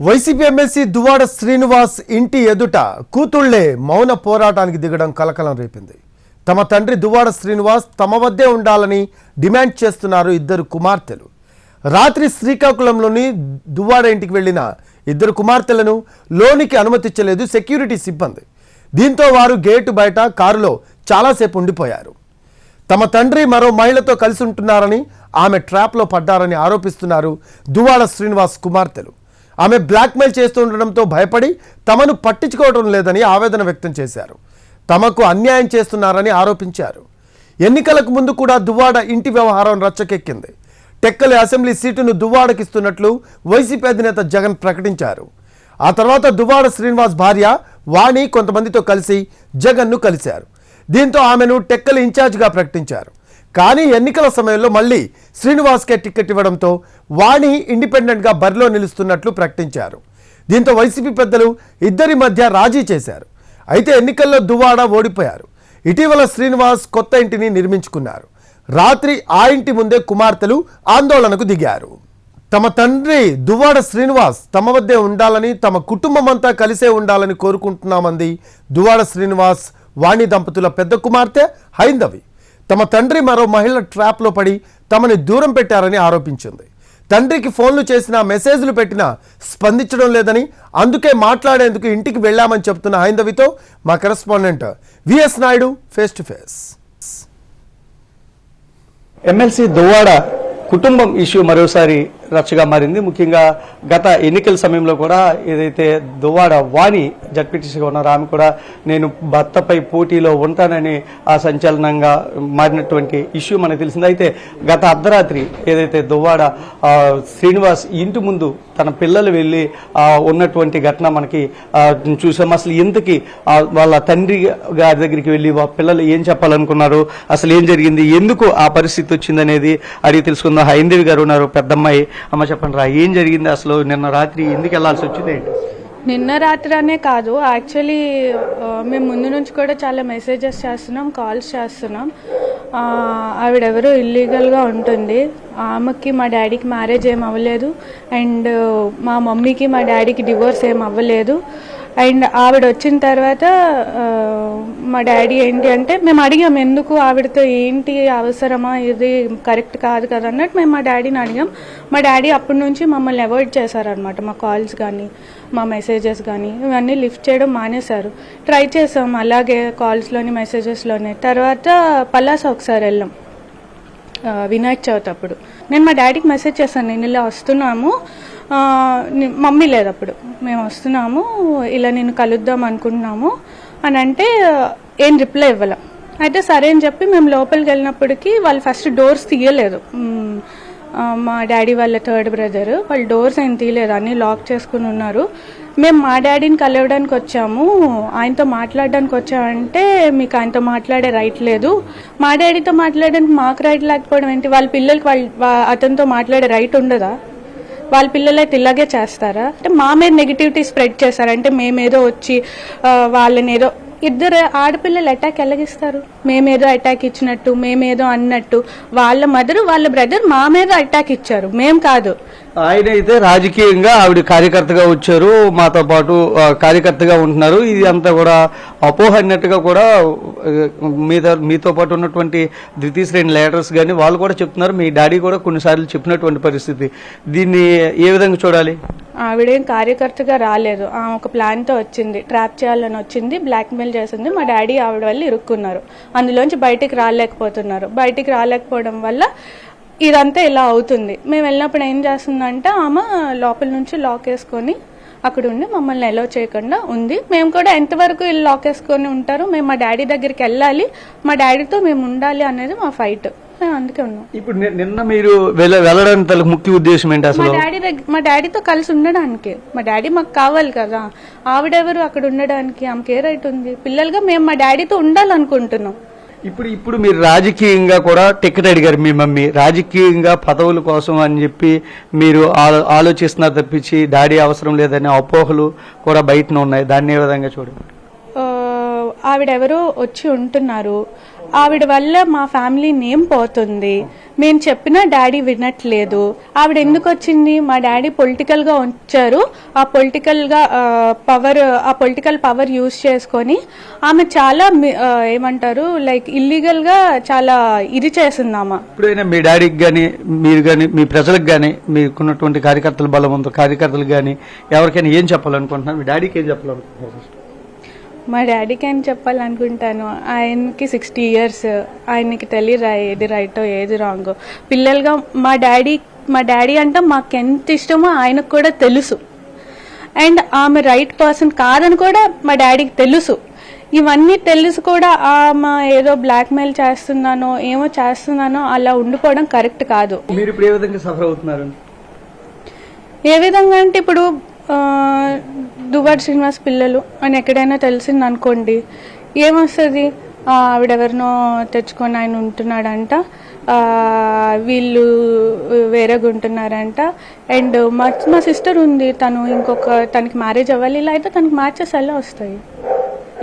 YCP MLC Duvvada Srinivas ఇంటి ఎదుట కూతుళ్లే మౌన పోరాటానికి దిగడం కలకలం రేపింది. తమ తండ్రి దువ్వాడ శ్రీనివాస్ తమ వద్దే ఉండాలని డిమాండ్ చేస్తున్నారు ఇద్దరు కుమార్తెలు. రాత్రి శ్రీకాకుళంలోని దువ్వాడ ఇంటికి వెళ్లిన ఇద్దరు కుమార్తెలను లోనికి అనుమతించలేదు సెక్యూరిటీ సిబ్బంది. దీంతో వారు గేటు బయట కారులో చాలాసేపు ఉండిపోయారు. తమ తండ్రి మరో మహిళతో కలిసి ఉంటున్నారని, ఆమె ట్రాప్లో పడ్డారని ఆరోపిస్తున్నారు దువ్వాడ శ్రీనివాస్ కుమార్తెలు. ఆమె బ్లాక్మెయిల్ చేస్తుండటంతో భయపడి తమను పట్టించుకోవడం లేదని ఆవేదన వ్యక్తం చేశారు. తమకు అన్యాయం చేస్తున్నారని ఆరోపించారు. ఎన్నికలకు ముందు కూడా దువ్వాడ ఇంటి వ్యవహారం రచ్చకెక్కింది. టెక్కలి అసెంబ్లీ సీటును దువ్వాడకిస్తున్నట్లు వైసీపీ అధినేత జగన్ ప్రకటించారు. ఆ తర్వాత దువ్వాడ శ్రీనివాస్ భార్య వాణి కొంతమందితో కలిసి జగన్ను కలిశారు. దీంతో ఆమెను టెక్కలి ఇన్ఛార్జిగా ప్రకటించారు. కానీ ఎన్నికల సమయంలో మళ్ళీ శ్రీనివాస్కే టికెట్ ఇవ్వడంతో వాణి ఇండిపెండెంట్గా బరిలో నిలుస్తున్నట్లు ప్రకటించారు. దీంతో వైసీపీ పెద్దలు ఇద్దరి మధ్య రాజీ చేశారు. అయితే ఎన్నికల్లో దువ్వాడ ఓడిపోయారు. ఇటీవల శ్రీనివాస్ కొత్త ఇంటిని నిర్మించుకున్నారు. రాత్రి ఆ ఇంటి ముందే కుమార్తెలు ఆందోళనకు దిగారు. తమ తండ్రి దువ్వాడ శ్రీనివాస్ తమ వద్దే ఉండాలని, తమ కుటుంబం అంతా కలిసే ఉండాలని కోరుకుంటున్నామంది దువ్వాడ శ్రీనివాస్ వాణి దంపతుల పెద్ద కుమార్తె హైందవి. తమ తండ్రి మరో మహిళ ట్రాప్లో పడి తమని దూరం పెట్టారని ఆరోపించింది. తండ్రికి ఫోన్లు చేసినా, మెసేజ్లు పెట్టినా స్పందించడం లేదని, అందుకే మాట్లాడేందుకు ఇంటికి వెళ్ళామని చెబుతున్న హైందవితో మా correspondent V S Naidu face to face. MLC Duvvada కుటుంబం ఇష్యూ మరోసారి రచ్చగా మారింది. ముఖ్యంగా గత ఎన్నికల సమయంలో కూడా ఏదైతే దువ్వాడ వాణి జడ్పీటీసీగా ఉన్నారో ఆమె కూడా నేను భర్తపై పోటీలో ఉంటానని ఆ సంచలనంగా మారినటువంటి ఇష్యూ మనకు తెలిసింది. అయితే గత అర్ధరాత్రి ఏదైతే దువ్వాడ శ్రీనివాస్ ఇంటి ముందు తన పిల్లలు వెళ్ళి ఉన్నటువంటి ఘటన మనకి చూసాం. అసలు ఇంతకీ వాళ్ళ తండ్రి గారి దగ్గరికి వెళ్ళి వాళ్ళ పిల్లలు ఏం చెప్పాలనుకున్నారు, అసలు ఏం జరిగింది, ఎందుకు ఆ పరిస్థితి వచ్చిందనేది అడిగి తెలుసుకుందాం. హైందవి గారు ఉన్నారు, పెద్దమ్మాయి. అమ్మ చెప్పండి రా, ఏం జరిగింది అసలు? నిన్న రాత్రి ఎందుకు వెళ్లాల్సి వచ్చింది? నిన్న రాత్రి అనే కాదు, యాక్చువల్లీ మేము ముందు నుంచి కూడా చాలా మెసేజెస్ చేస్తున్నాం, కాల్స్ చేస్తున్నాం. ఆవిడెవరో ఇల్లీగల్గా ఉంటుంది. ఆమెకి మా డాడీకి మ్యారేజ్ ఏం అవ్వలేదు, అండ్ మా మమ్మీకి మా డాడీకి డివోర్స్ ఏం అవ్వలేదు. అండ్ ఆవిడ వచ్చిన తర్వాత మా డాడీ ఏంటి అంటే, మేము అడిగాం ఎందుకు ఆవిడతో ఏంటి అవసరమా, ఇది కరెక్ట్ కాదు కదా అన్నట్టు మేము మా డాడీని అడిగాం. మా డాడీ అప్పటి నుంచి మమ్మల్ని అవాయిడ్ చేశారనమాట. మా కాల్స్ కానీ మా మెసేజెస్ కానీ ఇవన్నీ లిఫ్ట్ చేయడం మానేశారు. ట్రై చేసాం అలాగే కాల్స్లోని మెసేజెస్లోనే. తర్వాత పలాస ఒకసారి వెళ్ళాం వినాయక చవితి అప్పుడు. నేను మా డాడీకి మెసేజ్ చేశాను, నేను ఇలా వస్తున్నాము, మమ్మీ లేదు అప్పుడు, మేము వస్తున్నాము, ఇలా నేను కలుద్దాం అనుకుంటున్నాము అని అంటే ఏం రిప్లై ఇవ్వాల. అయితే సరే అని చెప్పి మేము లోపలికి వెళ్ళినప్పటికీ వాళ్ళు ఫస్ట్ డోర్స్ తీయలేదు. మా డాడీ వాళ్ళ థర్డ్ బ్రదర్ వాళ్ళు డోర్స్ ఏం తీయలేదు, అన్నీ లాక్ చేసుకుని ఉన్నారు. మేము మా డాడీని కలవడానికి వచ్చాము, ఆయనతో మాట్లాడడానికి వచ్చామంటే మీకు ఆయనతో మాట్లాడే రైట్ లేదు. మా డాడీతో మాట్లాడడానికి మాకు రైట్ లేకపోవడం ఏంటి? వాళ్ళ పిల్లలకి అతనితో మాట్లాడే రైట్ ఉండదా? వాళ్ళ పిల్లలైతే ఇలాగే చేస్తారా? అంటే మా మీద నెగిటివిటీ స్ప్రెడ్ చేస్తారంటే మేమేదో వచ్చి వాళ్ళని ఏదో, ఇద్దరు ఆడపిల్లలు అటాక్ ఎలాగిస్తారు? మేమేదో అటాక్ ఇచ్చినట్టు, మేమేదో అన్నట్టు. వాళ్ళ మదర్ వాళ్ళ బ్రదర్ మా మీద అటాక్ ఇచ్చారు, మేం కాదు. ఆయన అయితే రాజకీయంగా ఆవిడ కార్యకర్తగా వచ్చారు, మాతో పాటు కార్యకర్తగా ఉంటున్నారు, ఇది అంతా కూడా అపోహ అన్నట్టుగా కూడా మీతో పాటు ఉన్నటువంటి ద్వితీయ శ్రేణి లీడర్స్ కానీ వాళ్ళు కూడా చెప్తున్నారు. మీ డాడీ కూడా కొన్నిసార్లు చెప్పినటువంటి పరిస్థితి. దీన్ని ఏ విధంగా చూడాలి? ఆవిడేం కార్యకర్తగా రాలేదు, ఆమె ఒక ప్లాన్తో వచ్చింది, ట్రాప్ చేయాలని వచ్చింది, బ్లాక్మెయిల్ చేసింది. మా డాడీ ఆవిడ వల్ల ఇరుక్కున్నారు, అందులోంచి బయటికి రాలేకపోతున్నారు. బయటికి రాలేకపోవడం వల్ల ఇదంతా ఇలా అవుతుంది. మేము వెళ్ళినప్పుడు ఏం చేస్తుందంటే ఆమె లోపల నుంచి లాక్ వేసుకొని అక్కడ ఉండి మమ్మల్ని ఎలో చేయకుండా ఉంది. మేము కూడా ఎంతవరకు వీళ్ళు లాక్ వేసుకొని ఉంటారు, మేము మా డాడీ దగ్గరికి వెళ్ళాలి, మా డాడీతో మేము ఉండాలి అనేది మా ఫైట్. అందుకే ఉన్నాం. ఇప్పుడు నిన్న మీరు వెళ్ళడానికి ముఖ్య ఉద్దేశం ఏంటి అసలు? మా డాడీతో కలిసి ఉండడానికి. మా డాడీ మాకు కావాలి కదా, ఆవిడెవరు అక్కడ ఉండడానికి? ఆమెకే రైట్ ఉంది. పిల్లలుగా మేము మా డాడీతో ఉండాలనుకుంటున్నాం. ఇప్పుడు మీరు రాజకీయంగా కూడా టికెట్ అడిగారు, మీ మమ్మీ రాజకీయంగా పదవుల కోసం అని చెప్పి మీరు ఆలోచిస్తున్నారు తప్పించి డాడీ అవసరం లేదనే అపోహలు కూడా బయటనే ఉన్నాయి. దాన్ని ఏ విధంగా చూడండి? ఆవిడెవరో వచ్చి ఉంటున్నారు, ఆవిడ వల్ల మా ఫ్యామిలీ నేమ్ పోతుంది. మేము చెప్పినా డాడీ వినట్లేదు. ఆవిడ ఎందుకు వచ్చింది? మా డాడీ పొలిటికల్గా వచ్చారు. ఆ పొలిటికల్ పవర్ యూజ్ చేసుకొని ఆమె చాలా ఏమంటారు లైక్ ఇల్లీగల్గా చాలా ఇది చేసింది ఆమె. ఇప్పుడైనా మీ డాడీకి కానీ మీరు కానీ మీ ప్రజలకు కానీ మీకున్నటువంటి కార్యకర్తల బలవంతో కార్యకర్తలకు కానీ ఎవరికైనా ఏం చెప్పాలనుకుంటున్నారు? మీ డాడీకి ఏం చెప్పాలనుకుంటున్నారు? మా డాడీకి ఏం చెప్పాలనుకుంటాను, ఆయనకి 60 years, ఆయనకి తెలియరా ఏది రైటో ఏది రాంగో. పిల్లలుగా మా డాడీ అంటే మాకు ఎంత ఇష్టమో ఆయనకు కూడా తెలుసు. అండ్ ఆమె రైట్ పర్సన్ కాదని కూడా మా డాడీకి తెలుసు. ఇవన్నీ తెలుసు కూడా ఆమె ఏదో బ్లాక్మెయిల్ చేస్తున్నానో ఏమో చేస్తున్నానో అలా ఉండిపోవడం కరెక్ట్ కాదు. మీరు ఇప్పుడు ఏ విధంగా సఫర్ అవుతున్నారు? ఏ విధంగా అంటే ఇప్పుడు దువ్వాడ శ్రీనివాస్ పిల్లలు అని ఎక్కడైనా తెలిసింది అనుకోండి, ఏమొస్తుంది? ఆవిడెవరినో తెచ్చుకొని ఆయన ఉంటున్నాడంట, వీళ్ళు వేరేగా ఉంటున్నారంట. అండ్ మా సిస్టర్ ఉంది, తనకి మ్యారేజ్ అవ్వాలి, ఇలా అయితే తనకి మ్యాచెస్ ఎలా వస్తాయి?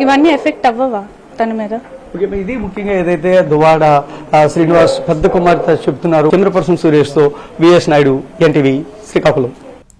ఇవన్నీ ఎఫెక్ట్ అవ్వవా తన మీద? ఇది ముఖ్యంగా ఏదైతే దువ్వాడ శ్రీనివాస్ పెద్ద కుమార్తె చెప్తున్నారు. చంద్రపర్సం సురేష్తో విఎస్ నాయుడు, ఎన్టీవీ, శ్రీకాకుళం.